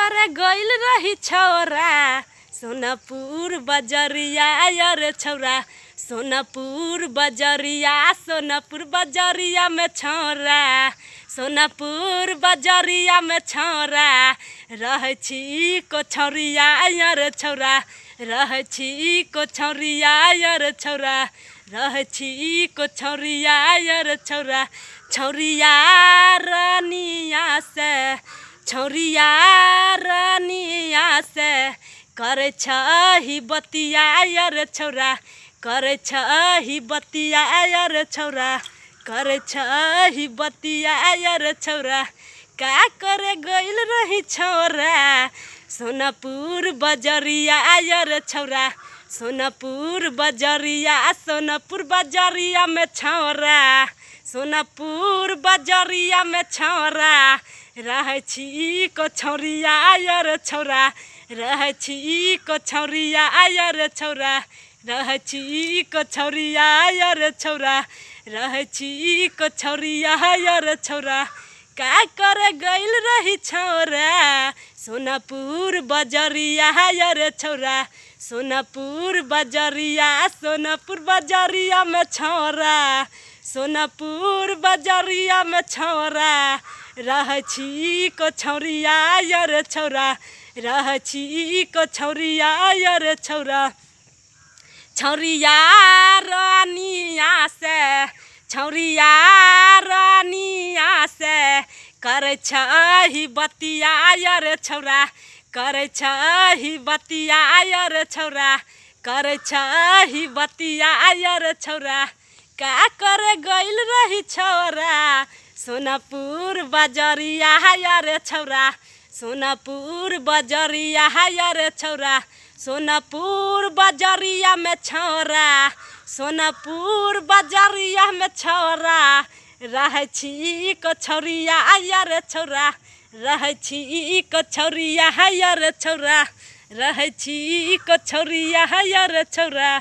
करे गइल रही छौरा सोनापुर बजरिया यार छौरा सोनापुर बजरिया में छौरा सोनापुर बजरिया में छौरा रहै छी कोछौरिया यार छौरा रहै छी कोछौरिया यार छौरा रहै छी कोछौरिया यार छौरा छौरिया रानिया से छौरिया रानिया से करे छही बतिया यार छौरा करे छही बतिया यार छौरा करे छही बतिया यार छौरा का करे गइल रही छौरा सोनापुर बजरिया यार छौरा सोनापुर बजरिया में छौरा सोनापुर बजरिया में छौरा रहै छी कोछौरिया यार छौरा रहै छी कोछौरिया यार छौरा रहै छी कोछौरिया यार छौरा रहै छी कोछौरिया यार छौरा का करे गइल रही छौरा सोनापुर बजरिया यार छौरा सोनापुर बजरिया में छौरा सोनापुर बजरिया में छौरा रहै छी कोछौरिया यार छौरा रहै छी कोछौरिया यार छौरा छौरिया रानिया से करे छही बतिया यार छौरा करे छही बतिया यार छौरा करे छही बतिया यार छौरा का करे गइल रही छौरा सोनापुर बजरिया यार छौरा सोनापुर बजरिया यार छौरा सोनापुर बजरिया में छौरा सोनापुर बजरिया में छौरा रहै छी कोछौरिया यार छौरा रहै छी कोछौरिया यार छौरा रहै छी कोछौरिया यार छौरा।